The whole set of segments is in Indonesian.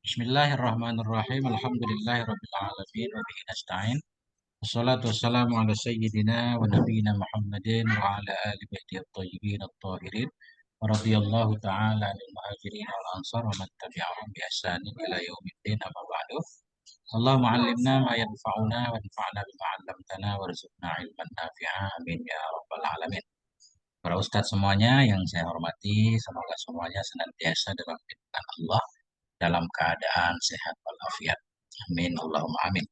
Bismillahirrahmanirrahim. Alhamdulillahirabbil alamin wa bihi nasta'in. Wassalatu wassalamu ala sayyidina wa nabiyyina Muhammadin wa ala ali baitihi at-thayyibin at-tahirin. Wa radhiyallahu ta'ala 'anil muhajirin wal ansar wa man tabi'ahum bi ihsanin ila yaumiddin amma ba'du. Allahumma 'allimna ma yanfa'una wa anfa'na bima 'allamtana warzuqna 'ilman nafi'a. Amin ya rabbal alamin. Para ustadz semuanya yang saya hormati, semoga semuanya senantiasa dalam lindungan Allah dalam keadaan sehat walafiat. Amin. Allahumma amin.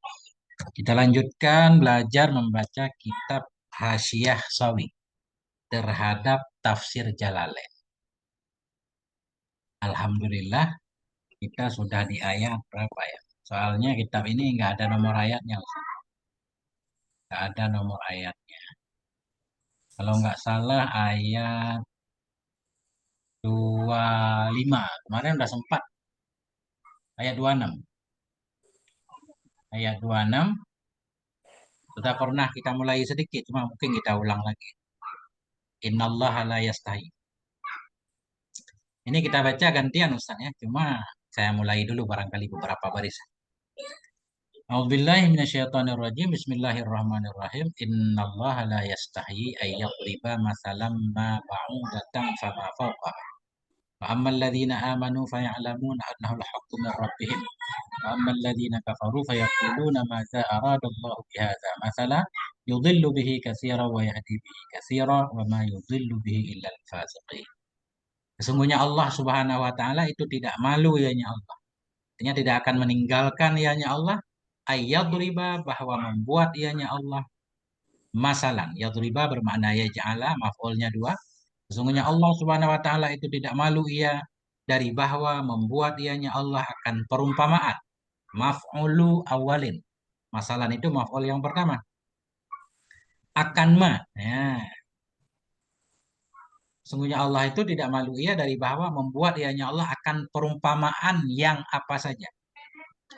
Kita lanjutkan belajar membaca kitab Hasyiah Sawi terhadap tafsir Jalalain. Alhamdulillah kita sudah di ayat berapa ya? Soalnya kitab ini nggak ada nomor ayatnya, Ustaz. Nggak ada nomor ayatnya. Kalau nggak salah ayat 25. Kemarin udah sempat. Ayat 26. Ayat 26 sudah pernah kita mulai sedikit, cuma mungkin kita ulang lagi. Innallaha la yastahi. Ini kita baca gantian Ustaz ya, cuma saya mulai dulu barangkali beberapa baris. A'udzubillahi minasyaitonirrajim. Bismillahirrahmanirrahim. Innallaha la yastahi ay yadriba masalan ma ba'udatan fama fawqaha. Fa ammal ladzina amanu faya'lamuna annahu al-haqqu min rabbihim. Wa ammal ladzina kafaru fayaquluna madza aradallahu bihadza mathala yudhillu bihi katsiran wa yahdi bihi katsiran wa ma yudhillu bihi illa al-fasiqin. Sesungguhnya Allah Subhanahu wa taala itu tidak malu ianya Allah. Artinya tidak akan meninggalkan ianya Allah. Ayyadriba bahwa membuat ianya Allah masalan. Yadriba bermakna yaj'ala, maf'ulnya dua. Sesungguhnya Allah Subhanahu wa taala itu tidak malu ia dari bahwa membuat ianya Allah akan perumpamaan. Maf'ulu awalin. Masalan itu maf'ul yang pertama. Akan ma. Ya. Sungguhnya Allah itu tidak malu ia dari bahwa membuat ianya Allah akan perumpamaan yang apa saja.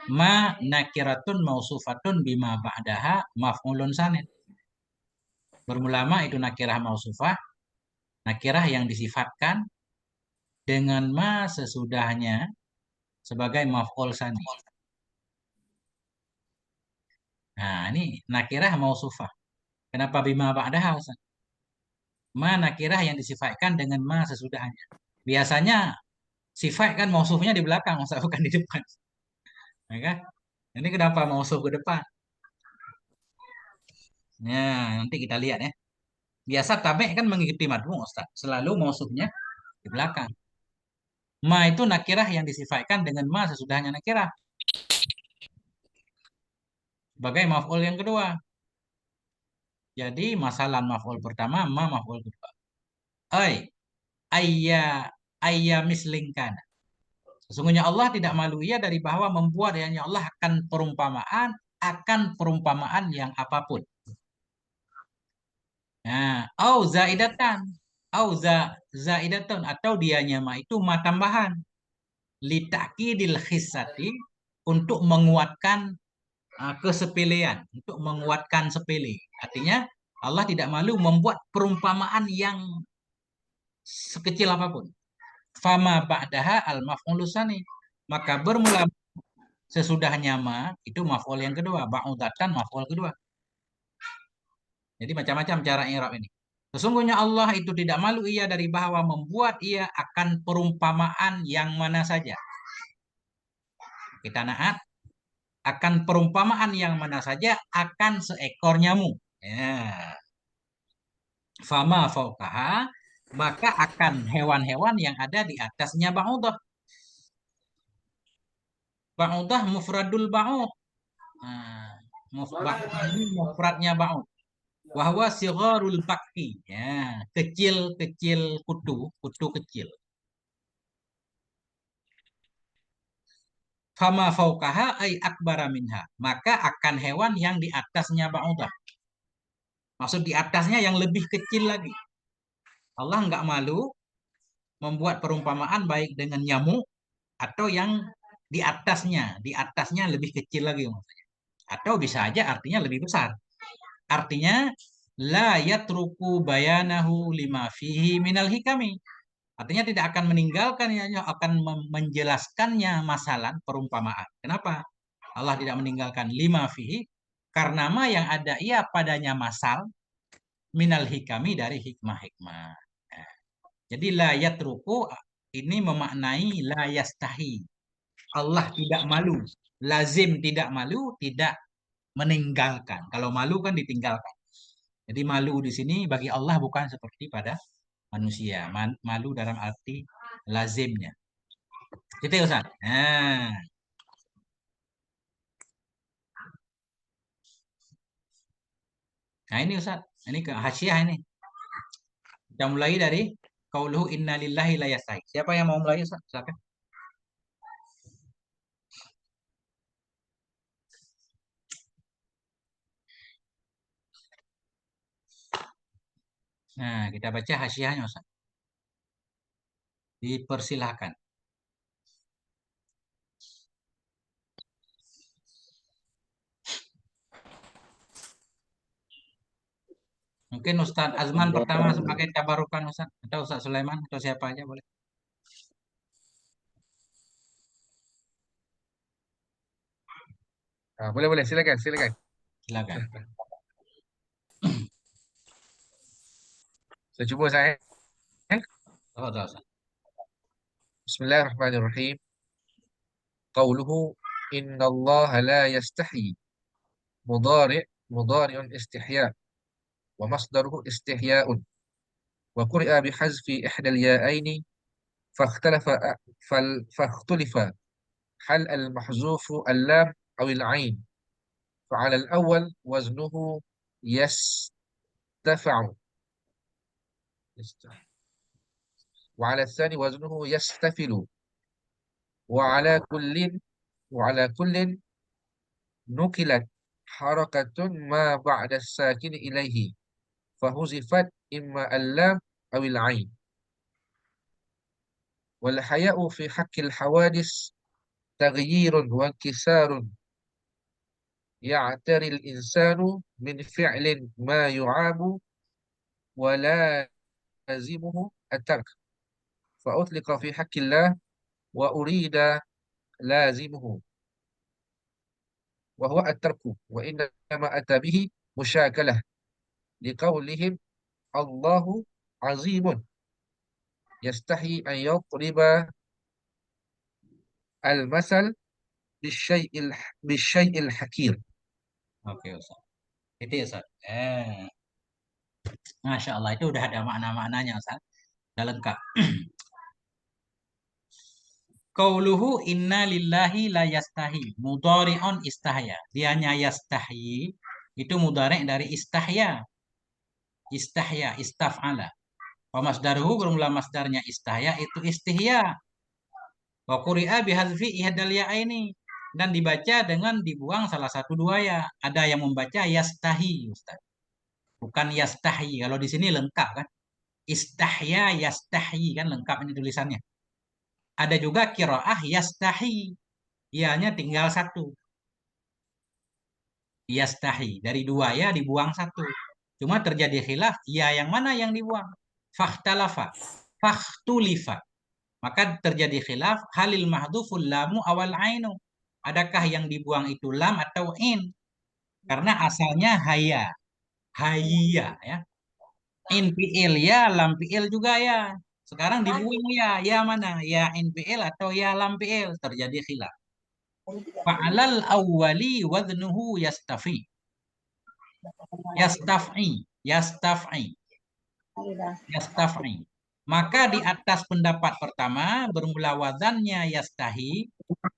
Ma nakiratun mausufatun bima ba'daha maf'ulun sanid. Bermula ma itu nakirah mausufah, nakirah yang disifatkan dengan ma sesudahnya sebagai maf'ul sanid. Nah, ini nakirah mausufah. Kenapa bima ba'daha? Ma nakirah yang disifatkan dengan ma sesudahnya. Biasanya sifat kan mausufnya di belakang, masa bukan di depan. Ya kan? Ini kenapa mausuf ke depan? Nah, nanti kita lihat ya. Biasa tabe' kan mengikuti madmu, Ustaz. Selalu mausufnya di belakang. Ma itu nakirah yang disifatkan dengan ma sesudahnya nakirah. Sebagai maf'ul yang kedua. Jadi masalah maf'ul pertama, ma maf'ul kedua. Oi, ayya ayya mislingkan. Sesungguhnya Allah tidak malu ia dari bahwa membuat hanya Allah akan perumpamaan yang apapun. Nah, au zaidatan, au zaidatun atau dianya ma itu ma tambahan. Litakidil khissati untuk menguatkan kesepelean, untuk menguatkan sepele. Artinya Allah tidak malu membuat perumpamaan yang sekecil apapun. Fama ba'daha al maf'ulusani. Maka bermula sesudahnya ma itu maf'ul yang kedua, ba'udatan maf'ul kedua. Jadi macam-macam cara i'rab ini. Sesungguhnya Allah itu tidak malu ia dari bahwa membuat ia akan perumpamaan yang mana saja. Kita naat akan perumpamaan yang mana saja akan seekor nyamuk. Ya. Fama fauqaha maka akan hewan-hewan yang ada di atasnya ba'udah. Ba'udah mufradul ba'ud. Nah, ini mufradnya ba'ud. Wahwa sigharul bakti. Ya, kecil-kecil kutu, kutu kecil. Fama fauqaha ay akbara minha. Maka akan hewan yang di atasnya ba'udah. Maksud di atasnya yang lebih kecil lagi. Allah nggak malu membuat perumpamaan baik dengan nyamuk atau yang di atasnya lebih kecil lagi maksudnya. Atau bisa aja artinya lebih besar. Artinya la yatruku bayanahu lima fihi minal hikami. Artinya tidak akan meninggalkannya, akan menjelaskannya masalah perumpamaan. Kenapa? Allah tidak meninggalkan lima fihi karena ma yang ada ia padanya masal minal hikami dari hikmah-hikmah. Nah, jadi la yatruku ini memaknai la yastahi. Allah tidak malu. Lazim tidak malu, tidak meninggalkan. Kalau malu kan ditinggalkan. Jadi malu di sini bagi Allah bukan seperti pada manusia. Malu dalam arti lazimnya. Gitu ya Ustaz. Nah ini Ustaz. Ini ke hasyiah ini. Kita mulai dari qauluhu inna lillahi la yastahi. Siapa yang mau mulai Ustaz? Silakan. Nah, kita baca hasyiahnya Ustaz. Dipersilahkan. Mungkin Ustaz Azman pertama sebagai tabarukan Ustaz. Atau Ustaz Sulaiman atau siapa aja boleh. Boleh boleh, silakan silakan. Silakan. Saya coba saya. Oh, Ustaz. Bismillahirrahmanirrahim. Qauluhu innallaha la yastahi. Mudhari'un istihya wa masdaruhu istihya'un wa quri'a bihazfi ihdal ya'aini فاختلف فاختلف هل المحذوف اللام أو العين فعلى الأول وزنه يستفع وعلى الثاني وزنه يستفل وعلى كل وعلى كل نقلت حركة ما بعد الساكن إليه فحذفت إما اللام أو العين والحياء في حق الحوادث تغيير وانكسار يعتري الإنسان من فعل ما يعاب ولا يلزمه الترك فأطلق في حق الله وأريد لازمه وهو الترك وإنما أتى به مشاكلة لقولهم الله عظيم يستحي أن يضرب المثل بالشيء الحكير. Oke Ustaz. Itu ya Ustaz. Masya Allah itu udah ada makna-maknanya Ustaz. Udah lengkap. Qauluhu inna lillahi la yastahi. Mudhari'un istahya. Dianya yastahi itu mudhari' dari istahya. Istahya, istaf'ala. Wa masdaruhu bermula masdarnya istahya itu istihya. Wa quri'a bihadzfi ihdal ya'aini. Dan dibaca dengan dibuang salah satu dua ya. Ada yang membaca yastahi Ustaz. Bukan yastahi. Kalau di sini lengkap kan. Istahya yastahi kan lengkap ini tulisannya. Ada juga kiroah yastahi. Ianya tinggal satu. Yastahi. Dari dua ya dibuang satu. Cuma terjadi khilaf. Ya yang mana yang dibuang? Fakhtalafa. Fakhtulifa. Maka terjadi khilaf. Halil mahduful lamu awal ainu. Adakah yang dibuang itu lam atau in? Karena asalnya haya. Hayya ya. In fi'il ya, lam fi'il juga ya. Sekarang dibuang ya. Ya mana? Ya in fi'il atau ya lam fi'il. Terjadi khilaf. Fa'alal awwali wadnuhu yastafi. Yastaf'i. Yastaf'i. Yastaf'i. Maka di atas pendapat pertama bermula wazannya yastahi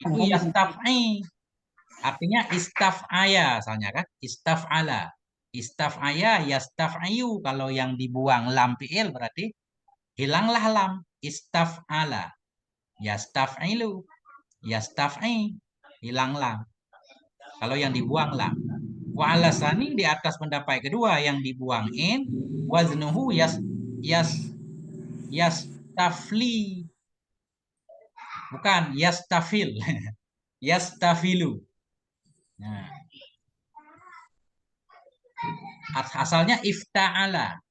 itu yastaf'i. Artinya istaf'aya asalnya kan? Istaf'ala. Istaf'aya yastaf'iyu. Kalau yang dibuang lam fi'il berarti hilanglah lam. Istaf'ala. Yastaf'ilu. Yastaf'i. Hilang lam. Kalau yang dibuang lam. Wa alasani di atas pendapat kedua yang dibuang in waznuhu yas yastafli bukan yastafil yastafilu. Nah, asalnya ifta'ala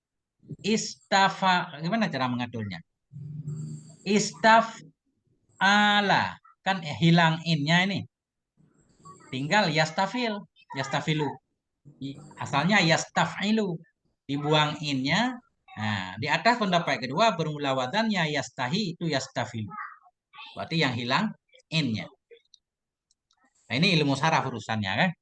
istafa gimana cara mengaturnya? Istaf'ala. Kan hilang innya ini. Tinggal yastafil. Yastafilu. Asalnya yastaf'ilu. Dibuang innya. Nah, di atas pendapat kedua bermula wadannya yastahi itu yastafilu. Berarti yang hilang innya. Nah, ini ilmu saraf urusannya kan.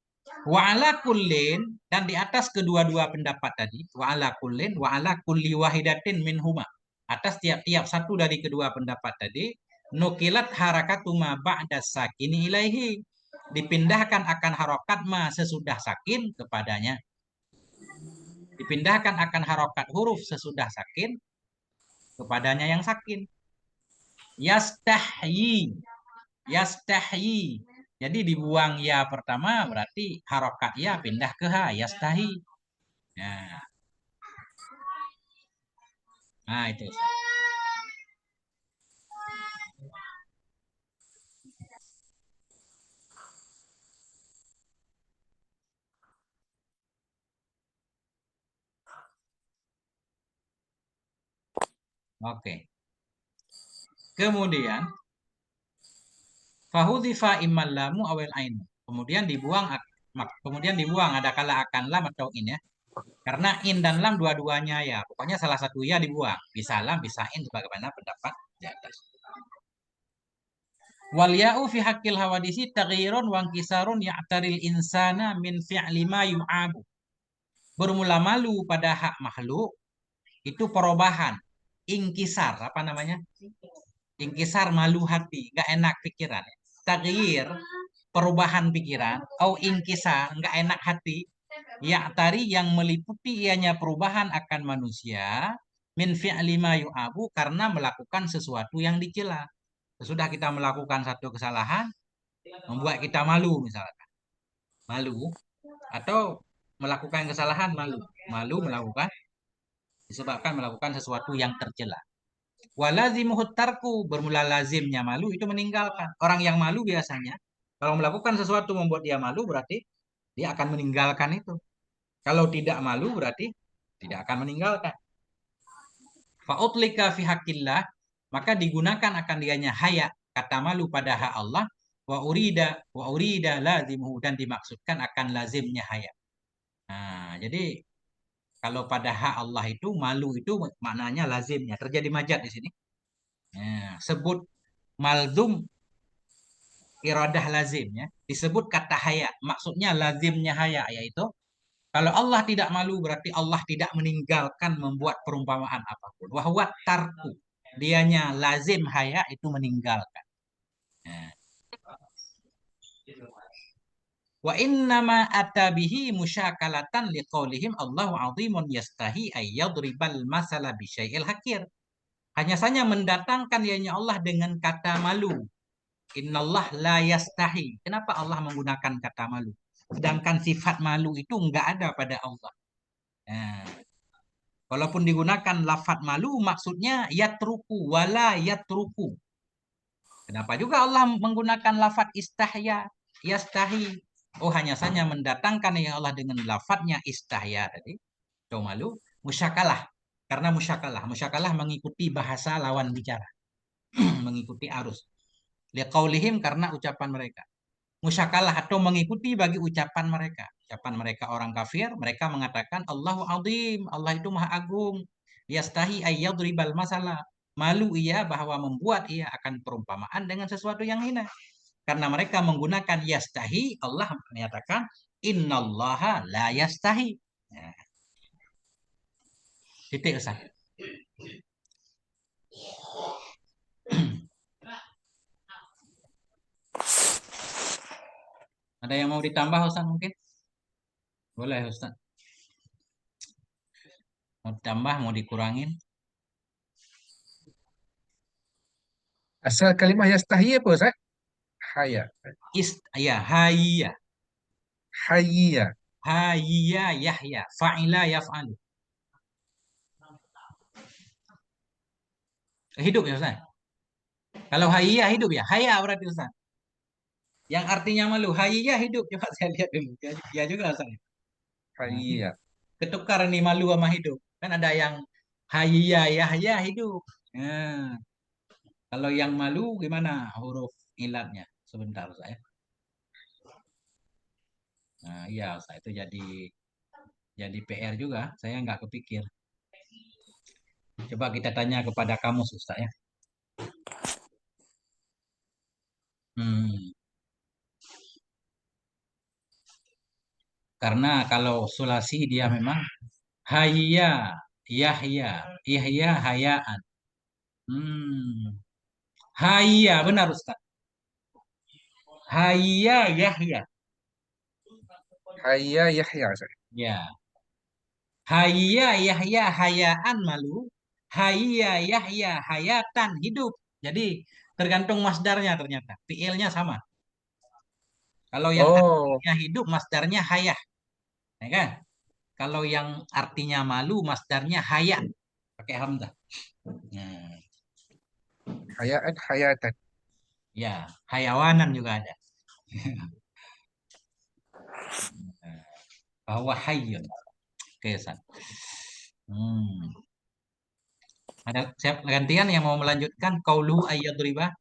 Wa ala kullin dan di atas kedua-dua pendapat tadi, wa ala kullin wa ala kulli wahidatin minhuma. Atas tiap-tiap satu dari kedua pendapat tadi, nukilat harakatu ma ba'da sakini ilaihi. Dipindahkan akan harokat ma sesudah sakin kepadanya. Dipindahkan akan harokat huruf sesudah sakin kepadanya yang sakin. Yastahyi. Yastahyi. Jadi dibuang ya pertama berarti harokat ya pindah ke ha. Yastahi. Nah, nah itu. Oke. Kemudian fahudhifa immal lamu awal ainu. Kemudian dibuang ada kala akan lam atau in ya. Karena in dan lam dua-duanya ya. Pokoknya salah satu ya dibuang. Bisa lam, bisa in sebagaimana pendapat di atas. Wal ya'u fi haqqil hawadisi taghyirun wa inkisarun ya'taril insana min fi'li ma yu'abu. Bermula malu pada hak makhluk itu perubahan. Ingkisar, apa namanya? Ingkisar malu hati, nggak enak pikiran. Taghyir, perubahan pikiran. Au ingkisar, nggak enak hati. Ya'tari yang meliputi ianya perubahan akan manusia. Min fi'li ma yu'abu karena melakukan sesuatu yang dicela. Sesudah kita melakukan satu kesalahan, membuat kita malu misalkan. Malu atau melakukan kesalahan malu. Malu melakukan disebabkan melakukan sesuatu yang tercela. Walazimuhut tarku bermula lazimnya malu itu meninggalkan. Orang yang malu biasanya kalau melakukan sesuatu membuat dia malu berarti dia akan meninggalkan itu. Kalau tidak malu berarti tidak akan meninggalkan. Fa'utlika fi hakillah maka digunakan akan dianya haya kata malu pada hak Allah wa urida lazimuhu dan dimaksudkan akan lazimnya haya. Nah, jadi kalau pada hak Allah itu malu itu maknanya lazimnya terjadi majaz di sini. Nah, sebut malzum iradah lazim ya. Disebut kata haya. Maksudnya lazimnya haya yaitu kalau Allah tidak malu berarti Allah tidak meninggalkan membuat perumpamaan apapun. Wahwa tarku. Dianya lazim haya itu meninggalkan. Nah. Wa innama atabihi musyakalatan liqaulihim Allahu azimun yastahi ayyadribal masala bisyai'il hakir. Hanya saja mendatangkan dianya Allah dengan kata malu. Innallah la yastahi. Kenapa Allah menggunakan kata malu? Sedangkan sifat malu itu enggak ada pada Allah. Nah, walaupun digunakan lafat malu, maksudnya yatruku wala yatruku. Kenapa juga Allah menggunakan lafat istahya, yastahi? Oh, hanya saja mendatangkan yang Allah dengan lafadznya istahya tadi. Itu malu, musyakalah. Karena musyakalah mengikuti bahasa lawan bicara, mengikuti arus. Liqaulihim karena ucapan mereka. Musyakalah atau mengikuti bagi ucapan mereka. Ucapan mereka orang kafir, mereka mengatakan Allahu azim, Allah itu maha agung. Yastahi ayyadribal masalah. Malu ia bahwa membuat ia akan perumpamaan dengan sesuatu yang hina. Karena mereka menggunakan yastahi, Allah menyatakan innallaha la yastahi. Ya, titik Ustaz. Ada yang mau ditambah Ustaz mungkin? Boleh Ustaz. Mau ditambah, mau dikurangin? Asal kalimah yastahi apa Ustaz? Haya. Ya, hayya. Hayya. Hayya yahya. Fa'ila yaf'alu. Hidup ya Ustaz? Kalau hayya hidup ya? Haya berarti Ustaz. Yang artinya malu. Hayya hidup. Coba saya lihat dulu. Ya juga Ustaz. Nah, ini Hayya. ketukar nih malu sama hidup. Kan ada yang hayya yahya hidup. Nah, Kalau yang malu gimana huruf ilatnya? Sebentar saya. Nah, iya, Ustaz, itu jadi PR juga. Saya nggak kepikir. Coba kita tanya kepada kamu, Ustaz ya. Hmm, karena kalau sulasi dia memang hayya, yahya, ihya, hayaan. Hmm, hayya benar Ustaz. Hayya, yahya. Hayya Yahya, Ustaz. Ya, hayya, yahya, hayaan malu. Hayya, yahya, hayatan hidup. Jadi tergantung masdarnya ternyata. Fiilnya sama. Kalau yang Oh, artinya hidup, masdarnya hayah, ya kan? Kalau yang artinya malu, masdarnya haya, pakai hamzah. Nah, hayaan hayatan. ya, hayawanan juga ada. Nah, bahwa hayyun. Oke, San. Hmm. Ada siap gantian yang mau melanjutkan qaulu ayyadriba.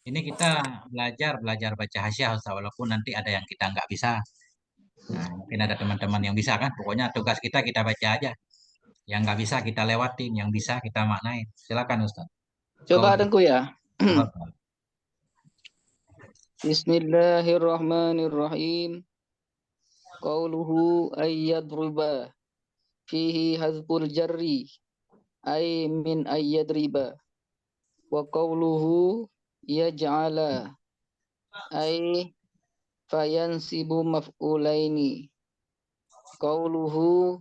Ini kita belajar baca hasyah Ustaz, walaupun nanti ada yang kita nggak bisa. Nah, mungkin ada teman-teman yang bisa kan. Pokoknya tugas kita baca aja. Yang nggak bisa kita lewatin, yang bisa kita maknain. Silakan Ustaz. Coba Qaulu. adengku ya. Bismillahirrahmanirrahim. Qauluhu ayyadriba. Fihi hazful jarri. Ay min ayyadriba. Wa qauluhu yaj'ala. Ay fayansibu maf'ulaini. Qauluhu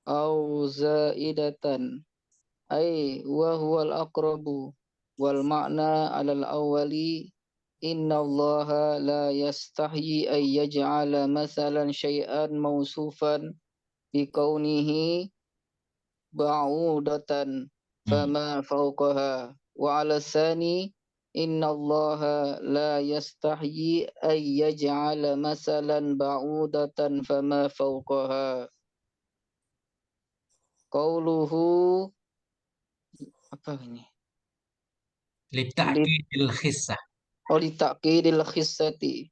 au zaidatan. Ay wa huwal aqrabu. Wal ma'na alal awwali. Inna allaha la yastahyi ay yaj'ala masalan syai'an mausufan bikaunihi ba'udatan Hmm. fama fawqaha wa ala sani inna allaha la yastahyi ay yaj'ala masalan ba'udatan fama fawqaha qauluhu apa ini Litakidil khissah. li ta'kidil khissati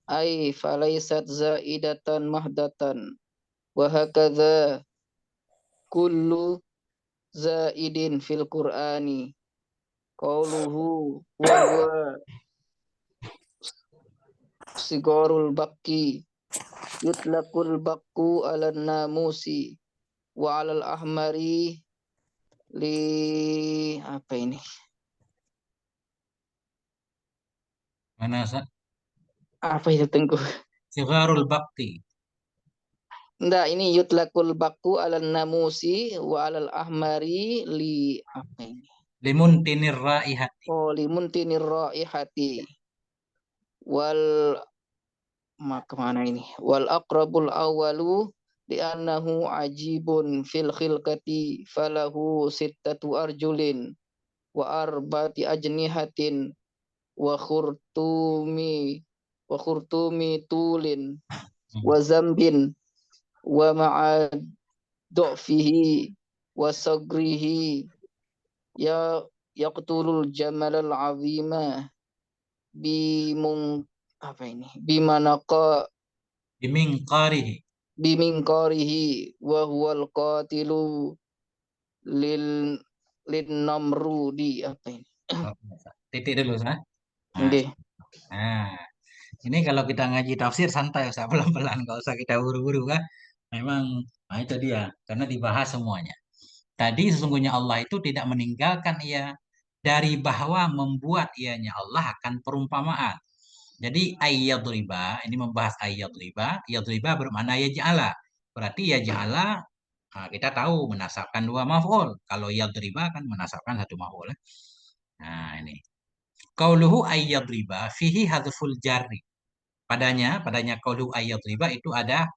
ay falaysat zaidatan mahdatan wa hakadha kullu zaidin fil qur'ani qauluhu wa huwa sigorul bakki yutlaqul bakku ala namusi wa alal ahmari li apa ini Mana Ustaz? apa itu tengku Sigharul bakti. enggak ini yutlaqul bakku ala namusi wa alal ahmari li apa ini Limuntinir raihati. oh limuntinir raihati wal kemana ini wal aqrabul awalu li'annahu ajibun fil khilqati falahu sittatu arjulin wa arbati ajnihatin wa khurtumi tulin wa zambin wa ma'a du'fihi wa sagrihi ya yaqtulul jamalal azima bimung apa ini bimanaqa Bimingqarihi. biminkarihi wa huwal qatilu lil lin namrudi apa ini Oh, titik dulu Ustaz. Nah, nggih nah, ini kalau kita ngaji tafsir santai Ustaz, pelan-pelan, nggak usah kita buru-buru kan. Memang, nah itu dia, karena dibahas semuanya. Tadi sesungguhnya Allah itu tidak meninggalkan ia dari bahwa membuat ianya Allah akan perumpamaan. Jadi ayyadriba, ini membahas ayyadriba bermakna yaj'ala. Berarti yaj'ala, nah, kita tahu menasabkan dua maf'ul. Kalau yadriba kan menasabkan satu maf'ul. Nah, ini. Qauluhu ayyadriba fihi hadful jarri. Padanya qauluhu ayyadriba itu ada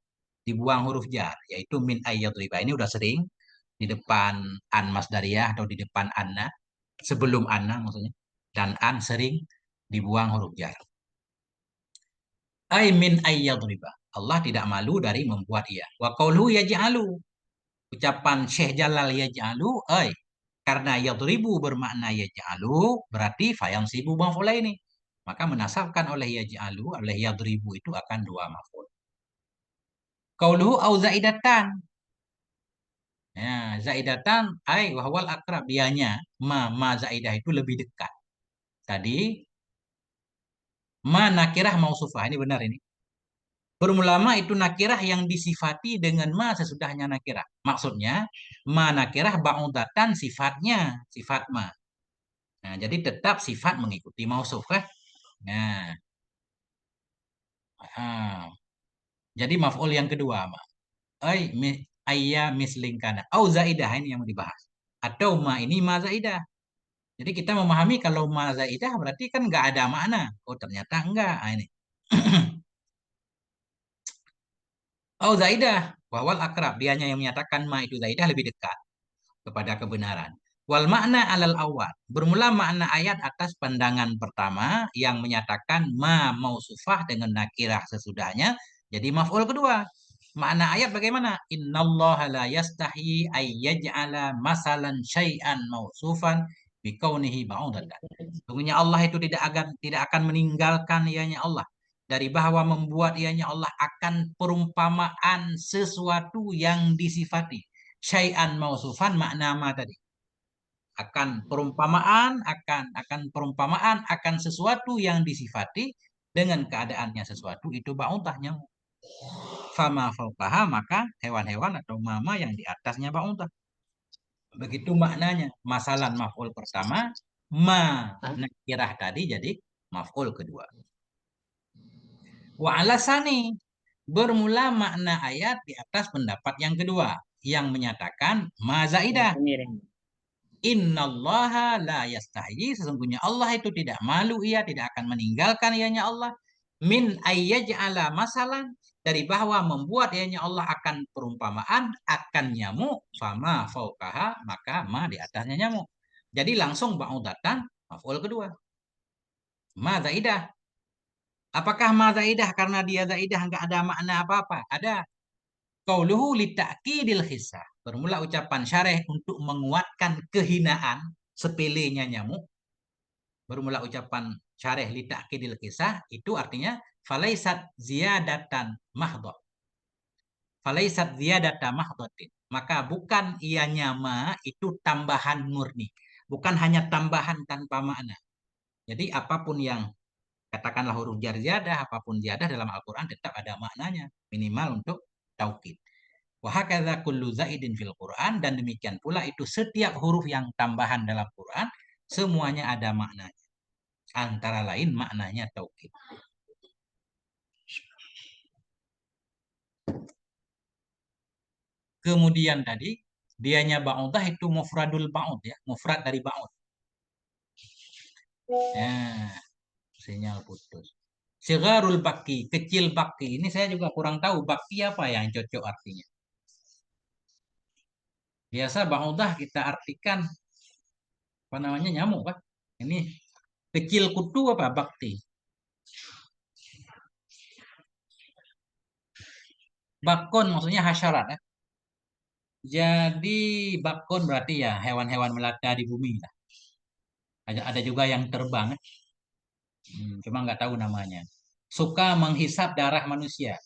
dibuang huruf jar, yaitu min ayyadriba. Ini udah sering di depan an masdariyah atau di depan anna, sebelum anna maksudnya. Dan an sering dibuang huruf jar. Ay min ayyadriba. Allah tidak malu dari membuat ia. Wa qauluhu yaj'alu. Ucapan Syekh Jalal yaj'alu ay Karena yadribu bermakna yaj'alu, berarti fayansibu maf'ula ini. Maka menasabkan oleh yaj'alu, oleh yadribu itu akan dua maf'ul. Qauluhu au zaidatan. Ya, zaidatan ai wahwal akrab, dianya ma zaidah itu lebih dekat. Tadi ma nakirah mausufah, ini benar ini. Bermulama itu nakirah yang disifati dengan ma sesudahnya nakirah. Maksudnya ma nakirah ba'udatan sifatnya, sifat ma. Nah, jadi tetap sifat mengikuti mausuf kan? Nah, ah. Jadi maf'ul yang kedua, ma. Ayya mislingkana. Au zaidah ini yang dibahas. Atau ma ini ma zaidah. Jadi kita memahami kalau ma zaidah berarti kan nggak ada makna. Oh ternyata enggak. Ah, ini. Oh zaidah. Wawal akrab. Dianya yang menyatakan ma itu zaidah lebih dekat kepada kebenaran. Wal makna alal awal. Bermula makna ayat atas pandangan pertama yang menyatakan ma mausufah dengan nakirah sesudahnya. Jadi maf'ul kedua. Makna ayat bagaimana? Innallaha la yastahi ay yaj'ala masalan syai'an mausufan bikaunihi ba'udatan. Sungguhnya Allah itu tidak akan meninggalkan ianya Allah dari bahwa membuat ianya Allah akan perumpamaan sesuatu yang disifati. Syai'an mausufan makna ma tadi. Akan perumpamaan akan sesuatu yang disifati dengan keadaannya sesuatu itu ba'udahnya. Fama fauqaha maka hewan-hewan atau mama yang di atasnya ba'udah. Begitu maknanya. Masalan maf'ul pertama, ma nakirah tadi jadi maf'ul kedua. Wa alasani bermula makna ayat di atas pendapat yang kedua yang menyatakan ma zaidah. Innallaha la yastahi, sesungguhnya Allah itu tidak malu, ia tidak akan meninggalkan ianya Allah min ayyaj'ala masalan, dari bahwa membuat ianya Allah akan perumpamaan akan nyamuk, fama fauqaha maka ma di atasnya nyamuk. Jadi langsung ba'udatan maf'ul kedua. Ma zaidah. Apakah ma zaidah karena dia zaidah enggak ada makna apa-apa? Ada. Qauluhu lita'kidil hisah. Bermula ucapan syareh untuk menguatkan kehinaan sepelenya nyamuk. Bermula ucapan syareh lita'kidil hisah itu artinya falaisat ziyadatan mahdhah. Falaisat ziyadatan mahdhatin. Maka bukan ianya ma itu tambahan murni. Bukan hanya tambahan tanpa makna. Jadi apapun yang katakanlah huruf jar ziyadah, apapun ziyadah dalam Al-Quran tetap ada maknanya. Minimal untuk taukid. Wahakadha kullu zaidin fil Quran, dan demikian pula itu setiap huruf yang tambahan dalam Quran semuanya ada maknanya. Antara lain maknanya taukid. Kemudian tadi dianya ba'udah itu mufradul ba'ud ya, mufrad dari ba'ud. Ya, sinyal putus. Sigarul baki, kecil baki. Ini saya juga kurang tahu baki apa yang cocok artinya. Biasa ba'udah kita artikan apa namanya nyamuk kan. Ini kecil kutu apa bakti? Bakon maksudnya hasyarat ya. Jadi bakon berarti ya hewan-hewan melata di bumi lah. Ada juga yang terbang ya. Cuma nggak tahu namanya. Suka menghisap darah manusia.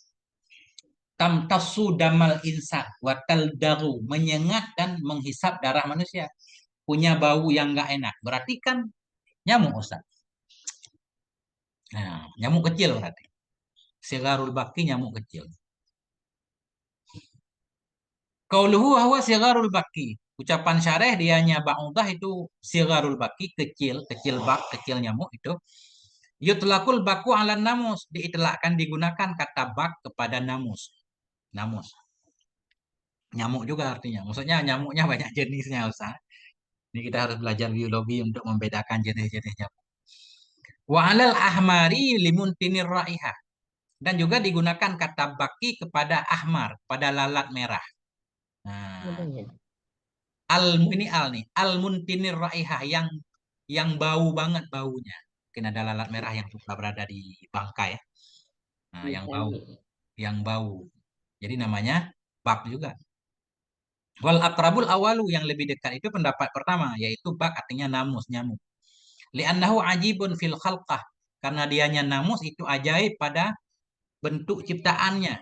Tamtasu damal insan watal daru, menyengat dan menghisap darah manusia. Punya bau yang nggak enak. Berarti kan nyamuk Ustaz. Nah, nyamuk kecil berarti. Sigarul baki nyamuk kecil. Qauluhu huwa sigarul baki. Ucapan syareh dianya ba'udah itu sigarul baki, kecil, kecil bak, kecil nyamuk itu. Yutlakul baku ala namus, diitlakkan digunakan kata bak kepada namus. Namus. Nyamuk juga artinya. Maksudnya nyamuknya banyak jenisnya Ustaz. Ini kita harus belajar biologi untuk membedakan jenis-jenis nyamuk. Wa alal ahmari limuntinir raihah. Dan juga digunakan kata baki kepada ahmar, pada lalat merah. Nah, ini al nih, al muntinir raihah yang bau banget baunya. Mungkin ada lalat merah yang suka berada di bangkai ya. Nah, yang bau, yang bau. Jadi namanya bak juga. Wal aqrabul awalu, yang lebih dekat itu pendapat pertama, yaitu bak artinya namus, nyamuk. Li'annahu ajibun fil khalqah, karena dianya namus itu ajaib pada bentuk ciptaannya.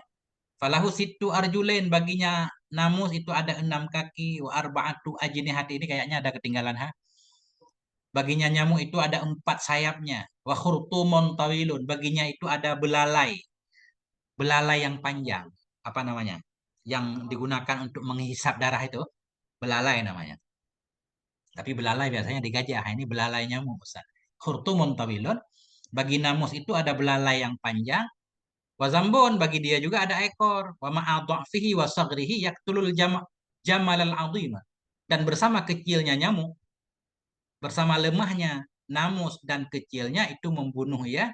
Falahu sittu arjulain, baginya namus itu ada 6 kaki, wa arba'atu ajnihat, ini kayaknya ada ketinggalan ha. Baginya nyamuk itu ada 4 sayapnya. Wa khurtumun tawilun, baginya itu ada belalai. Belalai yang panjang. Apa namanya? Yang digunakan untuk menghisap darah itu. Belalai namanya. Tapi belalai biasanya di gajah. Ini belalai nyamuk, Ustaz. Khurtumun tawilun. Bagi namus itu ada belalai yang panjang. Wa zambun, bagi dia juga ada ekor. Wa ma'adha'fihi wa sagrihi yaktulul jamalal azima. Dan bersama kecilnya nyamuk, bersama lemahnya namus dan kecilnya itu membunuh ya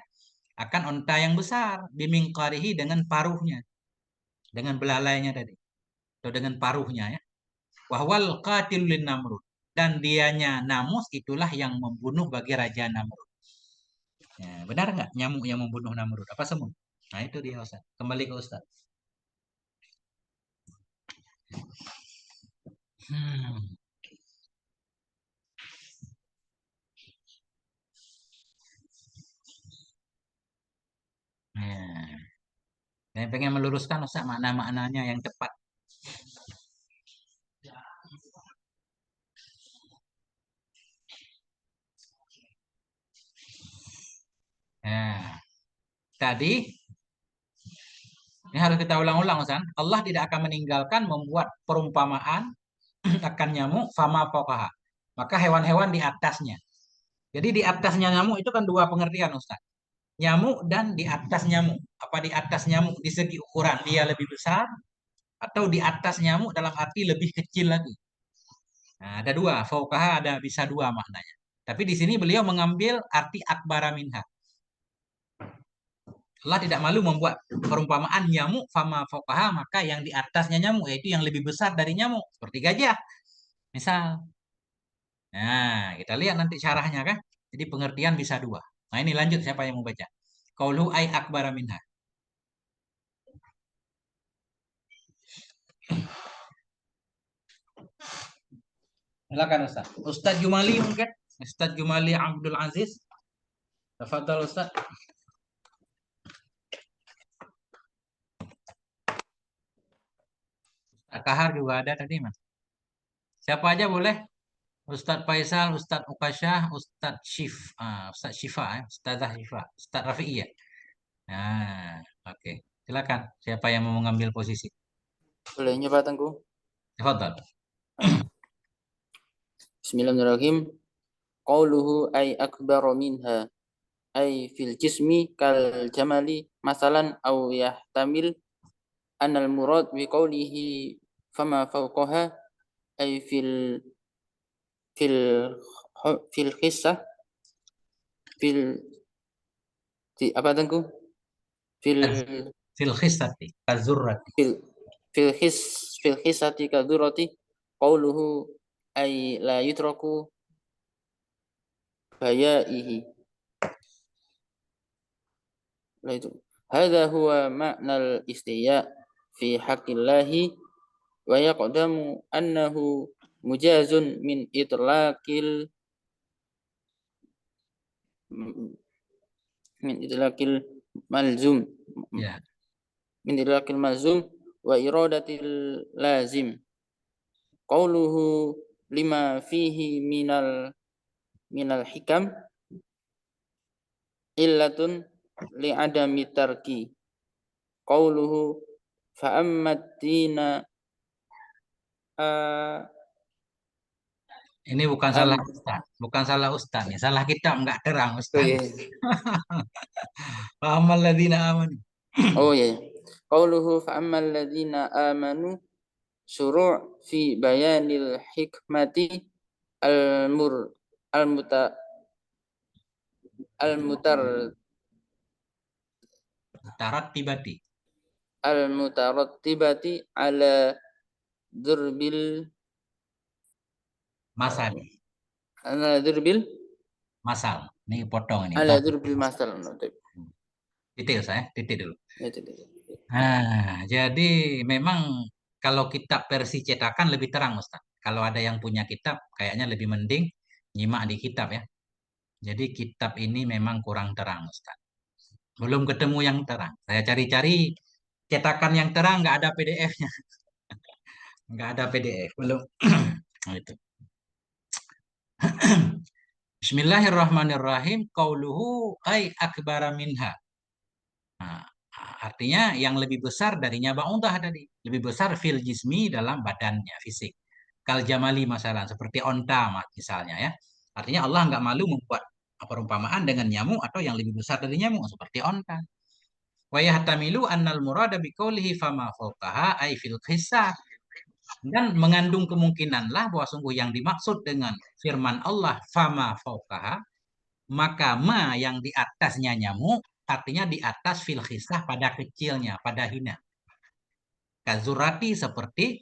akan onta yang besar, bimingkarihi, dengan paruhnya, dengan belalainya tadi, atau dengan paruhnya ya. Wahwal qatilul lin Namrud, dan dianya namus itulah yang membunuh bagi Raja Namrud. Ya, benar nggak nyamuk yang membunuh Namrud? Apa semut? Nah itu dia Ustaz. Kembali ke Ustaz. Hmm. Nah, saya pengen meluruskan Ustaz makna-maknanya yang tepat. Nah, tadi ini harus kita ulang-ulang Ustaz. Allah tidak akan meninggalkan membuat perumpamaan akan nyamuk fama fauqaha. Maka hewan-hewan di atasnya. Jadi di atasnya nyamuk itu kan dua pengertian Ustaz. Nyamuk dan di atas nyamuk. Apa di atas nyamuk di segi ukuran dia lebih besar, atau di atas nyamuk dalam arti lebih kecil lagi. Nah, ada dua, fauqaha ada bisa dua maknanya. Tapi di sini beliau mengambil arti akbara minha. Allah tidak malu membuat perumpamaan nyamuk fama fauqaha, maka yang di atasnya nyamuk yaitu yang lebih besar dari nyamuk, seperti gajah. Misal. Nah, kita lihat nanti syarahnya kan. Jadi pengertian bisa dua. Nah, ini lanjut siapa yang mau baca? Qaulu ay akbara minha. Silakan Ustaz. Ustaz Jumali mungkin? Ustaz Jumali Abdul Aziz. Tafadhal Ustaz. Ustaz Kahar juga ada tadi, Mas. Siapa aja boleh? Ustaz Faisal, Ustaz Ukasyah, Ustaz Ustaz Syifa, Ustazah Syifa, Ustaz Rafi'i ya. Nah, oke. Silakan. Siapa yang mau mengambil posisi? Boleh nyoba Tengku? Tafadhal. Bismillahirrahmanirrahim. Qauluhu ay akbaru minha ay fil jismi kal jamali masalan aw yahtamil anal murad bi qawlihi fama fawqaha ay fil fil khissah fil apa Tengku? Fil Fil khissati kazurrati. fil khissati kadurati qauluhu ay la yutraku bayaihi. Nah itu. Hadza huwa ma'nal istihya fi haqqillahi wa yaqdamu annahu mujazun min itlaqil malzum Ya. min itlaqil malzum wa iradatil lazim. Qauluhu lima fihi minal hikam illatun li'adami tarki. Qauluhu fa'ammat dina Ini bukan salah Ustaz, bukan salah Ustaz nih, salah kitab nggak terang Ustaz. Fa'amal ladzina amanu. Oh ya. Qauluhu fa'ammal ladzina amanu syuru' fi bayanil hikmati al-mur al-muta al-mutar Tarattibati. al-mutarattibati ala durbil Masal. ala durbil Masal. Ini potong ini. ala durbil masal. Titik saya, titik dulu. Itu. Nah, jadi memang Kalau kitab versi cetakan lebih terang, Ustaz. Kalau ada yang punya kitab, kayaknya lebih mending nyimak di kitab ya. Jadi kitab ini memang kurang terang, Ustaz. Belum ketemu yang terang. Saya cari-cari cetakan yang terang, nggak ada PDF-nya. Nggak ada PDF, belum. Nah, itu. Bismillahirrahmanirrahim. Qauluhu ay akbara minha. Nah, artinya yang lebih besar darinya ba'udah tadi. Lebih besar fil jismi dalam badannya, fisik. Kal jamali masalah, seperti onta misalnya ya. Artinya Allah nggak malu membuat perumpamaan dengan nyamuk atau yang lebih besar dari nyamuk, seperti onta. Wa yahtamilu annal murada biqaulihi fama fawqaha ay fil qissah. Dan mengandung kemungkinanlah bahwa sungguh yang dimaksud dengan firman Allah fama fauqaha, maka ma yang di atasnya nyamuk, artinya di atas fil khisah pada kecilnya, pada hina. Kazurati seperti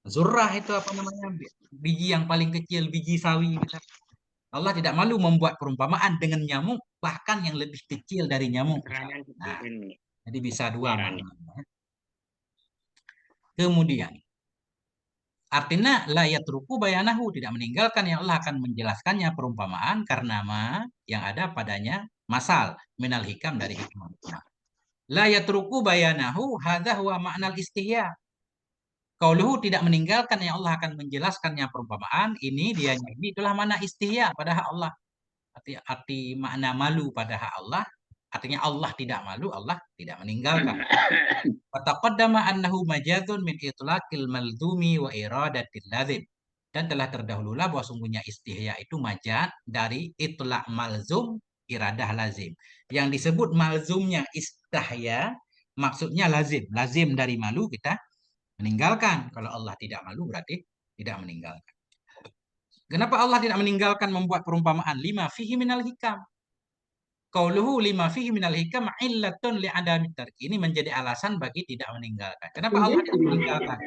zurrah itu apa namanya? Biji yang paling kecil, biji sawi. Misalnya. Allah tidak malu membuat perumpamaan dengan nyamuk, bahkan yang lebih kecil dari nyamuk. Nah, jadi bisa dua maknanya. Kemudian, artinya la yatruku bayanahu, tidak meninggalkan yang Allah akan menjelaskannya perumpamaan karena ma yang ada padanya masal minal hikam dari hikmah. La yatruku bayanahu hadza huwa ma'nal istihya. Qauluhu tidak meninggalkan yang Allah akan menjelaskannya perumpamaan ini ini itulah mana istihya pada hak Allah. Arti makna malu pada hak Allah, artinya Allah tidak malu, Allah tidak meninggalkan. Wataqaddama annahu majazun min itlaqil malzumi wa iradatil lazim. Dan telah terdahululah bahwa sungguhnya istihya itu majaz dari itlaq malzum, iradah lazim. Yang disebut malzumnya istahya, maksudnya lazim. Lazim dari malu kita meninggalkan. Kalau Allah tidak malu berarti tidak meninggalkan. Kenapa Allah tidak meninggalkan membuat perumpamaan? Lima fihi minal hikam. Qauluhu lima fihi minal hikam illatun li'adami tarki. Ini menjadi alasan bagi tidak meninggalkan. Kenapa Allah tidak meninggalkan?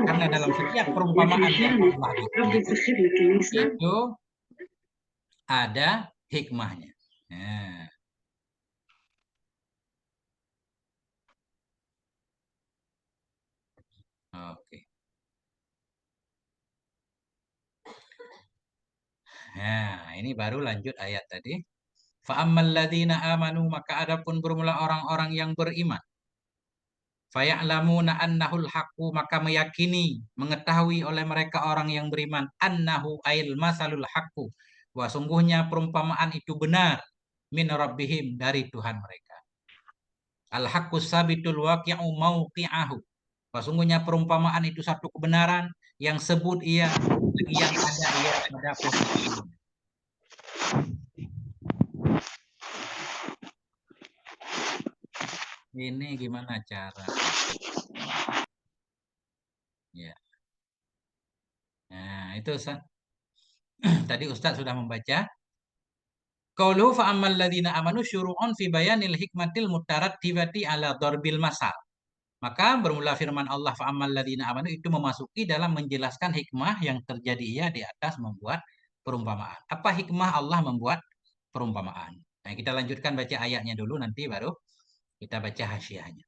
Karena dalam setiap perumpamaan yang Allah bikin itu ada hikmahnya. Nah. Oke. Nah, ini baru lanjut ayat tadi. Fa'ammal ladzina amanu, maka adapun bermula orang-orang yang beriman. Faya'lamuna annahul haqqu, maka meyakini, mengetahui oleh mereka orang yang beriman, annahu ail masalul haqqu, bahwa sungguhnya perumpamaan itu benar min rabbihim, dari Tuhan mereka. Al haqqu sabitul waqi'u mauqi'ahu, bahwa sungguhnya perumpamaan itu satu kebenaran yang sebut ia, yang ada ia pada posisi. Ini gimana cara? Ya. Nah, itu tadi Ustadz sudah membaca. Qauluhu fa ammal ladzina amanu syuru'un fi bayanil hikmatil mutarattibati ala darbil masal. Maka bermula firman Allah fa ammal ladzina amanu itu memasuki dalam menjelaskan hikmah yang terjadi ia di atas membuat perumpamaan. Apa hikmah Allah membuat perumpamaan? Nah, kita lanjutkan baca ayatnya dulu, nanti baru kita baca hasyiahnya.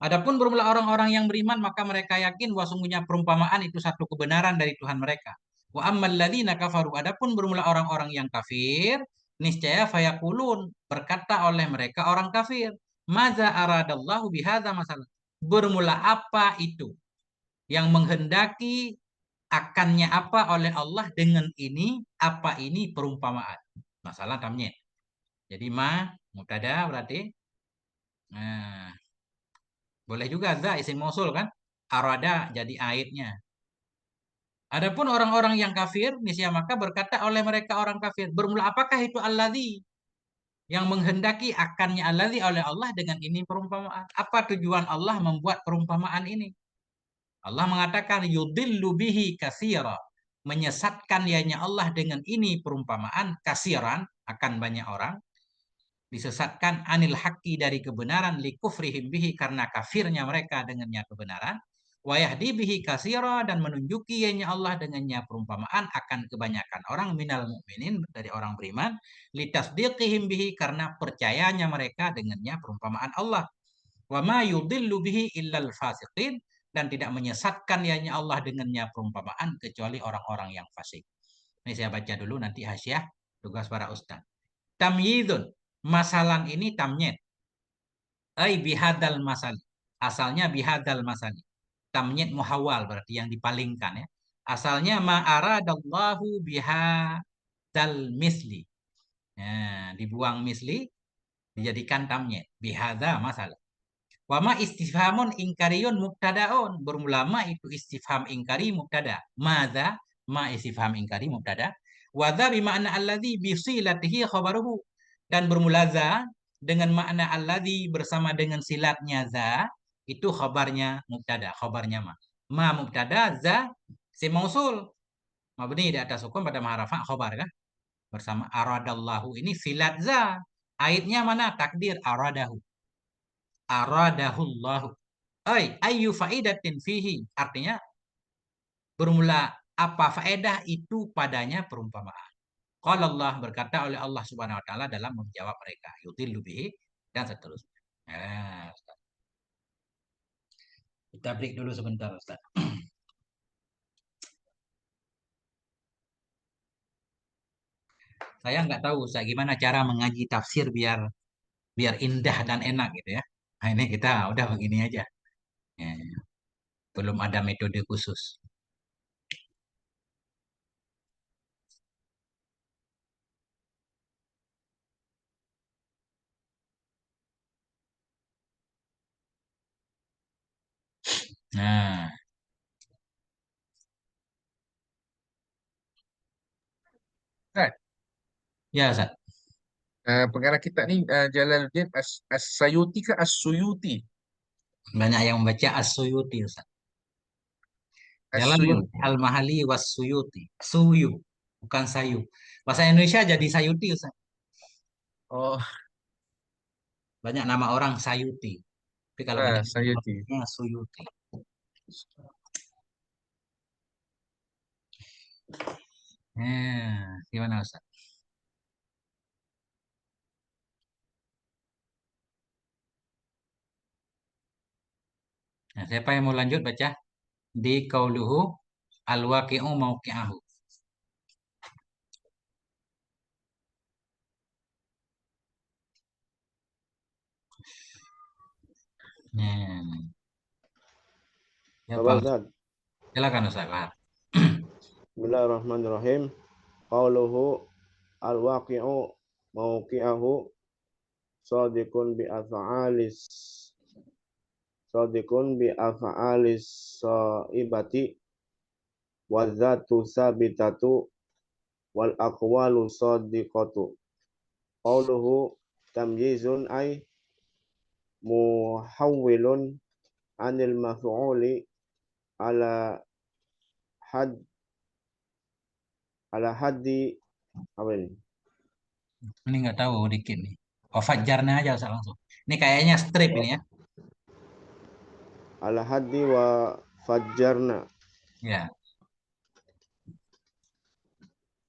Adapun bermula orang-orang yang beriman, maka mereka yakin bahwa sungguhnya perumpamaan itu satu kebenaran dari Tuhan mereka. Wa ammal ladzina kafaru, adapun bermula orang-orang yang kafir, niscaya fayaqulun, berkata oleh mereka orang kafir, maza aradallahu bihadza masalah. Bermula apa itu? Yang menghendaki akannya apa oleh Allah dengan ini, apa ini perumpamaan. Masalah tamnya. Jadi mubtada berarti nah, boleh juga za isim mausul kan? Arada jadi aidnya. Adapun orang-orang yang kafir, niscaya maka berkata oleh mereka orang kafir, bermula apakah itu alladzi, yang menghendaki akannya alladzi oleh Allah dengan ini perumpamaan. Apa tujuan Allah membuat perumpamaan ini? Allah mengatakan yudillu bihi katsira, menyesatkan ianya Allah dengan ini perumpamaan kasiran, akan banyak orang disesatkan anil haqqi, dari kebenaran, likufrihim bihi, karena kafirnya mereka dengannya kebenaran, wa yahdi bihi katsira, dan menunjuki ianya Allah dengannya perumpamaan akan kebanyakan orang minal mukminin, dari orang beriman, litasdiqihim bihi, karena percayanya mereka dengannya perumpamaan Allah, Wa ma yudhillu bihi illal fasiqin, dan tidak menyesatkan ya Allah dengannya perumpamaan kecuali orang-orang yang fasik. Ini saya baca dulu nanti hasyiah tugas para ustaz. Tamyidun, masalan ini tamyid. Ai bihadal masal. Asalnya bihadal masal. Tamyid muhawwal berarti yang dipalingkan ya. Asalnya ma aradallahu bihadal misli. Nah, dibuang misli dijadikan tamyid. Bihadza masalah. Wa ma istifhamun ingkariyun mubtadaun. Berulama itu istifham ingkari mubtada. Madza ma istifham ingkari mubtada. Wa dza bima'na alladzi bisilatihi khabaruhu. Dan bermula za dengan makna alladzi bersama dengan silatnya za itu khabarnya mubtada, khabarnya ma. Ma mubtada, za si mausul. Mabni di atas hukum pada maharafa khabar kan? Bersama aradallahu ini silat za. Aitnya mana? Takdir aradahu. Aradahullahu. Ayu faidatin fihi. Artinya bermula apa faedah itu padanya perumpamaan. Qala Allah, berkata oleh Allah Subhanahu wa taala dalam menjawab mereka, yudhillu bihi dan seterusnya. Nah, Ustaz. Kita break dulu sebentar, Ustaz. Saya nggak tahu Ustaz gimana cara mengaji tafsir biar biar indah dan enak gitu ya. Nah, ini kita udah begini aja. Ya, belum ada metode khusus. Nah, Ustaz, ya Ustaz. pengarang kita ni Jalaluddin As-Sayuti ke As-Suyuti? Banyak yang membaca As-Suyuti Ustaz. Jalaluddin As-Suyuti. Al-Mahali was-Suyuti. Suyu, bukan sayu. Bahasa Indonesia jadi Sayuti Ustaz. Oh, Banyak nama orang Sayuti. Tapi kalau kita Sayuti. Suyuti. Gimana Ustaz? Nah, siapa yang mau lanjut baca? Di qauluhu al-waqi'u mauqi'ahu. Hmm. Ya, Apa Pak. Ustaz? Silakan Ustaz. Pak. Bismillahirrahmanirrahim. Qauluhu al-waqi'u mauqi'ahu sadiqun bi af'alis saibati wa dzatu sabitatu wal aqwalu sadiqatu. Qauluhu tamyizun ay muhawwilun anil maf'uli ala had ala haddi apa ini? Ini nggak tahu dikit nih. Oh, Fajarnya aja Ustaz langsung. Ini kayaknya strip ini ya. Ala haddi wa fajjarna. Ya.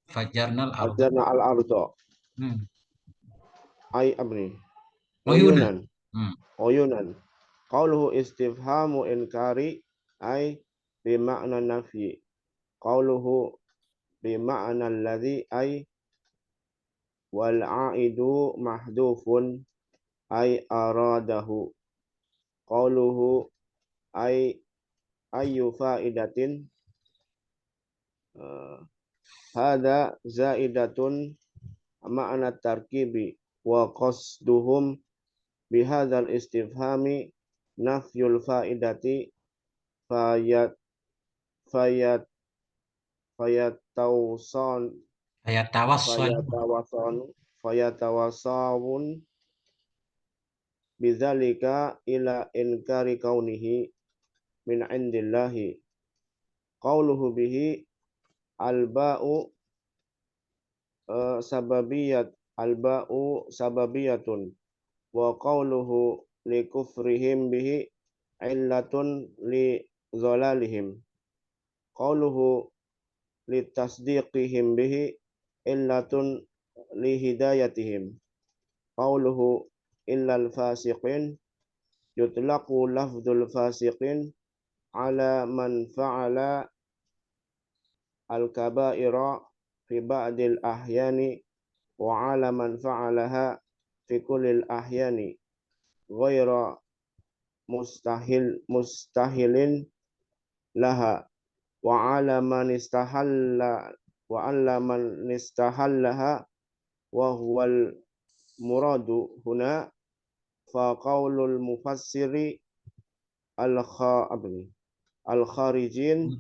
Fajarnal ardu. Fajjarna al-ardo. Hmm. Ay abni. Uyunan. Uyunan. Hmm. Uyunan. Qauluhu istifhamu inkari ay bima'na nafyi. Qauluhu bima'na alladhi ay wal aidu mahdufun ay aradahu. Qauluhu ay ayu faidatin hada zaidatun ma'na tarkibi wa qasduhum bihadzal istifhami nafyul faidati fayat fayat fayatawson Ayat tawassul. fayatawasawun bidzalika ila inkari kaunihi min indillahi. Qauluhu bihi alba'u sababiyatun wa qauluhu li kufrihim bihi illatun li dhalalihim. Qauluhu li tasdiqihim bihi illatun li hidayatihim. Qauluhu illal fasiqin yutlaqu lafdzul fasiqin ala man fa'ala al-kaba'ira fi ba'dil ahyani wa ala man fa'alaha fi kullil ahyani ghaira mustahilin laha wa ala man istahallaha wa huwal muradu huna fa qaulul mufassiri al-kharijin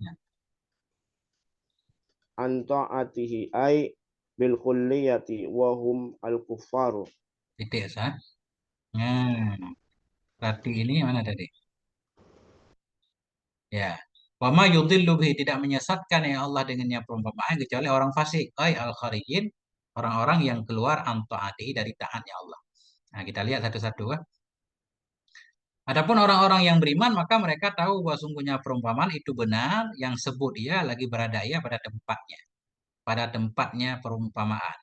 an ta'atihi ay bil kulliyati wa hum al-kuffaru. Titik, Ustaz. Nah, berarti ini mana tadi? Ya. Wa ma yudhillu bihi, tidak menyesatkan ya Allah dengannya perumpamaan kecuali orang fasik, ay al-kharijin, orang-orang yang keluar an ta'atihi dari taatnya Allah. Nah, kita lihat satu-satu kan. Adapun orang-orang yang beriman maka mereka tahu bahwa sungguhnya perumpamaan itu benar, yang sebut ia lagi berada ia pada tempatnya. Pada tempatnya perumpamaan.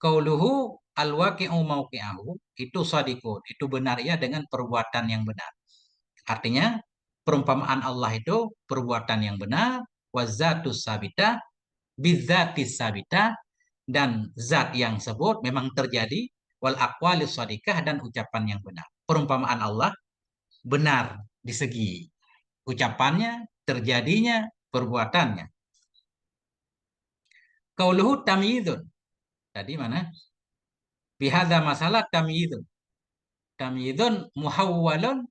Qauluhu al-waqi'u mauqi'ahu, itu shadiqun, itu benar ia dengan perbuatan yang benar. Artinya perumpamaan Allah itu perbuatan yang benar, wazatus sabita bizatis sabita, dan zat yang sebut memang terjadi, wal aqwalis shadiqah, dan ucapan yang benar. Perumpamaan Allah benar di segi ucapannya, terjadinya, perbuatannya. Qauluhu tamyidun. Tadi mana? Bihadza masalah tamyidun. Tamyidun muhawwalun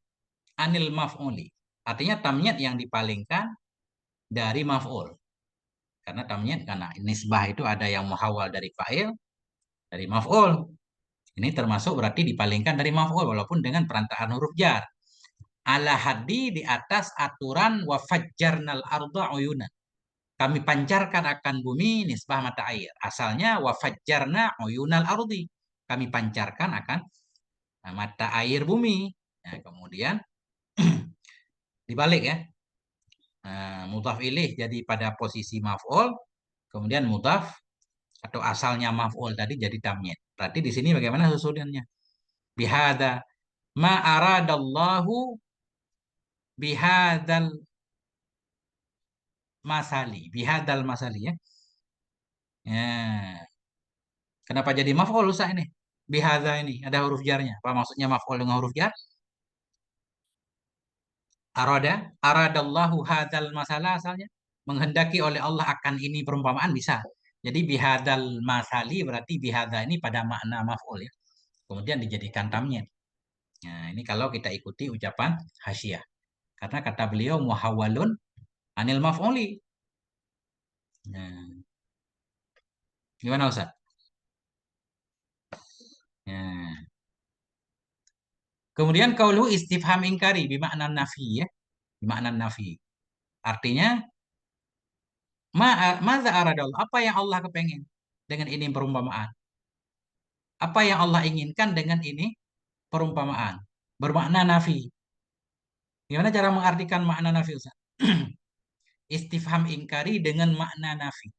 anil maf'uli. Artinya tamyid yang dipalingkan dari maf'ul. Karena tamyid, karena nisbah itu ada yang muhawwal dari fa'il, dari maf'ul. Ini termasuk berarti dipalingkan dari maf'ul walaupun dengan perantaraan huruf jar. Ala haddi, di atas aturan wa fajjarnal arda uyunan. Kami pancarkan akan bumi nisbah mata air. Asalnya wa fajjarna uyunal ardi. Kami pancarkan akan mata air bumi. Nah, kemudian dibalik ya. Mudhaf ilaih jadi pada posisi maf'ul, kemudian mudhaf atau asalnya maf'ul tadi jadi tamyiz. Berarti di sini bagaimana susunannya? Bihadza ma aradallahu bihadzal bihadzal masali ya. Ya. Kenapa jadi maf'ul Ustaz ini? Bihadza ini ada huruf jarnya. Apa maksudnya maf'ul dengan huruf jar? Aradallahu hadzal masalah, asalnya menghendaki oleh Allah akan ini perumpamaan, bisa. Jadi bihadzal masali berarti bihadza ini pada makna maf'ul ya. Kemudian dijadikan tamyiz. Nah, ini kalau kita ikuti ucapan Hasyiah. Karena kata beliau muhawwalun anil maf'uli. Nah, gimana Ustaz? Nah. Kemudian qaulu istifham ingkari bimakna nafi ya. Bimakna nafi. Artinya Maza aradallah, apa yang Allah kepengen dengan ini perumpamaan? Apa yang Allah inginkan dengan ini perumpamaan? Bermakna nafi. Gimana cara mengartikan makna nafi, Ustaz? Istifham ingkari dengan makna nafi.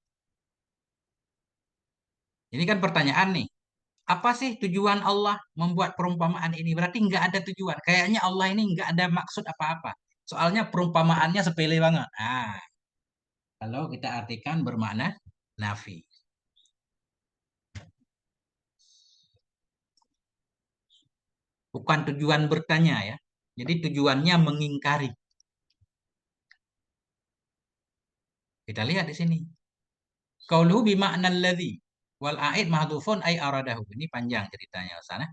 Ini kan pertanyaan nih. Apa sih tujuan Allah membuat perumpamaan ini? Berarti nggak ada tujuan. Kayaknya Allah ini nggak ada maksud apa-apa. Soalnya perumpamaannya sepele banget. Nah, kalau kita artikan bermakna nafi. Bukan tujuan bertanya ya. Jadi tujuannya mengingkari. Kita lihat di sini. Qauluhu bimakna alladzi wal a'id mahdhufun ay aradahu. Ini panjang ceritanya sana.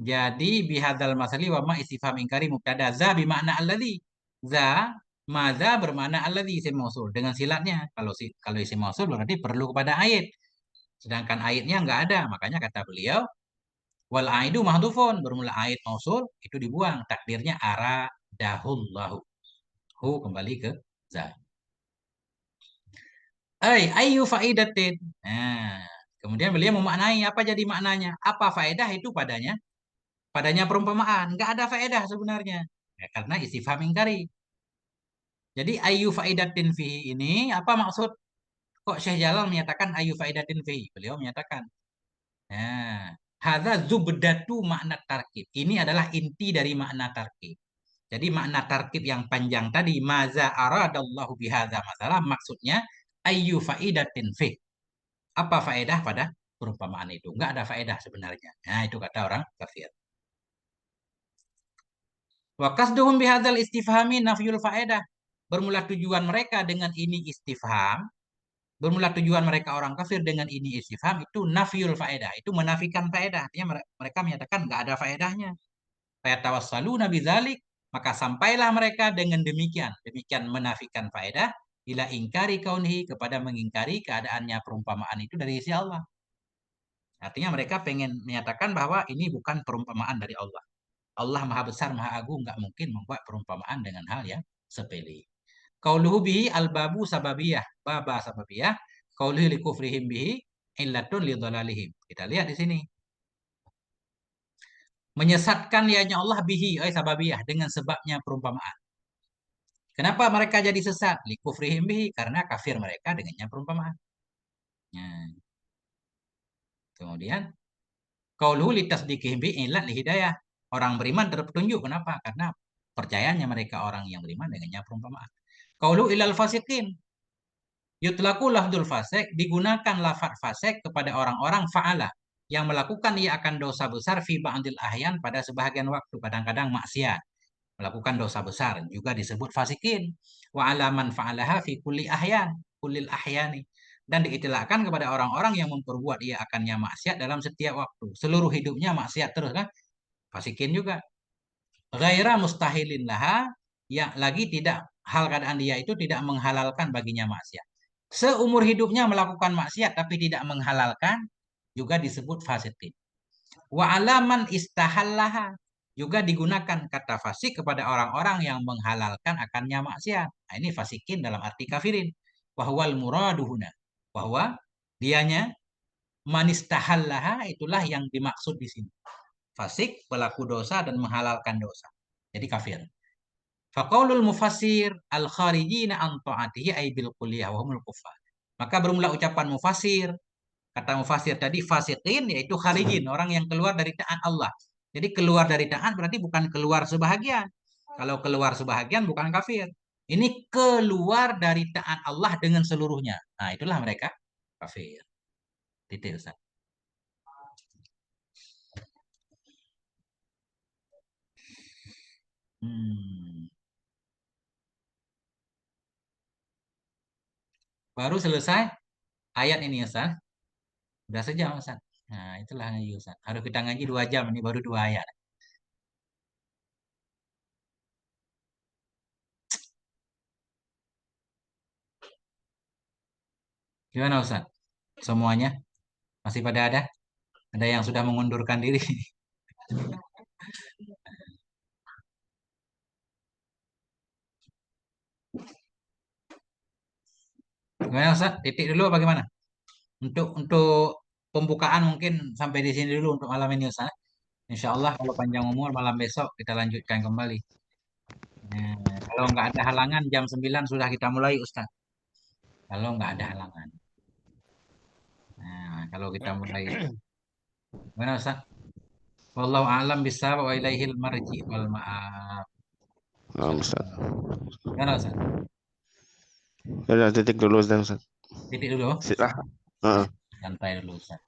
Jadi bihadzal masali wa ma istifham ingkari mubtada, za bimakna alladzi. Za maza bermakna alladzi, isim mausul dengan silatnya. Kalau isim mausul berarti perlu kepada a'id. Sedangkan a'idnya enggak ada, makanya kata beliau wal aidu mahdhufun, bermula a'id mausul itu dibuang, takdirnya aradahullahu. Hu kembali ke za. Ayu faidatin. Nah, kemudian beliau memaknai apa jadi maknanya? Apa faedah itu padanya? Padanya perumpamaan. Enggak ada faedah sebenarnya. Ya, karena istifham ingkari. Jadi ayu faidatin fihi ini apa maksud? Kok Syekh Jalal menyatakan ayu faidatin fihi? Beliau menyatakan. Nah, Hadza zubdatu makna tarkib. Ini adalah inti dari makna tarkib. Jadi makna tarkib yang panjang tadi, maza aradallahu bihadza masalah, maksudnya ayyu faidatin fi. Apa faedah pada perumpamaan itu? Enggak ada faedah sebenarnya. Nah, itu kata orang kafir. Wa qasduhum bihadzal istifhami nafyul faedah. Bermula tujuan mereka dengan ini istifham, bermula tujuan mereka orang kafir dengan ini istifham itu nafyul faedah, itu menafikan faedah. Artinya mereka menyatakan enggak ada faedahnya. Fayatawassaluna bidzalik, maka sampailah mereka dengan demikian menafikan faedah ila ingkari kaunhi, kepada mengingkari keadaannya perumpamaan itu dari sisi Allah. Artinya mereka pengen menyatakan bahwa ini bukan perumpamaan dari Allah. Allah Maha Besar, Maha Agung, nggak mungkin membuat perumpamaan dengan hal yang sepele. Qauluhu bihi al-babu sababiyah, baba sababiyah, qauluhu likufrihim bihi illatun lidhalalihim. Kita lihat di sini. Menyesatkan ianya Allah bihi, sababiyah, dengan sebabnya perumpamaan. Kenapa mereka jadi sesat? Likufrihim bihi, karena kafir mereka dengannya perumpamaan. Nah. Kemudian, qauluhu litasdiqihim bihi illat lihidayah. Orang beriman terpetunjuk. Kenapa? Karena percayanya mereka orang yang beriman dengannya perumpamaan. Qaulu ilal fasiqin. Yutlaku lafdul fasik, digunakan lafaz fasik kepada orang-orang fa'ala yang melakukan ia akan dosa besar fi ba'dil ahyan, pada sebahagian waktu, kadang-kadang maksiat, melakukan dosa besar, juga disebut fasikin. Wa alaman fa'alaha fi kulli ahyan, kullil ahyani, dan diitilahkan kepada orang-orang yang memperbuat ia akannya maksiat dalam setiap waktu, seluruh hidupnya maksiat terus kan, fasikin juga. Ghaira mustahilin laha, ya lagi tidak, hal keadaan dia itu tidak menghalalkan baginya maksiat. Seumur hidupnya melakukan maksiat tapi tidak menghalalkan, juga disebut fasikin. Wa alaman istahallaha, juga digunakan kata fasik kepada orang-orang yang menghalalkan akannya maksiat. Nah, ini fasikin dalam arti kafirin. Wahwal muraduhuna, bahwa dianya manistahallaha, itulah yang dimaksud di sini. Fasik, pelaku dosa dan menghalalkan dosa. Jadi kafir. Faqaulul mufassir al-kharijina an ta'atihi ay bil kulliyah wa humul kuffar. Maka bermula ucapan mufassir. Kata mufassir tadi fasiqin, yaitu kharijin, orang yang keluar dari taat Allah. Jadi keluar dari taat berarti bukan keluar sebahagian. Kalau keluar sebahagian bukan kafir. Ini keluar dari taat Allah dengan seluruhnya. Nah, itulah mereka kafir. Titik, Ustaz. Baru selesai ayat ini, Ustaz. Udah sejam, Ustaz. Nah, itulah ngaji, Ustaz. Harus kita ngaji 2 jam, ini baru 2 ayat. Gimana, Ustaz? Semuanya masih pada ada? Ada yang sudah mengundurkan diri? Gimana, Ustaz? Titik dulu apa gimana? Untuk pembukaan mungkin sampai di sini dulu untuk malam ini, Ustaz. Insya Allah kalau panjang umur malam besok kita lanjutkan kembali. Nah, kalau nggak ada halangan jam 9 sudah kita mulai, Ustaz. Kalau nggak ada halangan. Nah, kalau kita mulai. Gimana, Ustaz? Wallahu a'lam bishawab wa ilaihil marji wal ma'ab. Nah, Ustaz. Gimana, Ustaz? Ya, titik dulu Ustaz. Titik dulu. Silah. Santai dulu, Ustaz.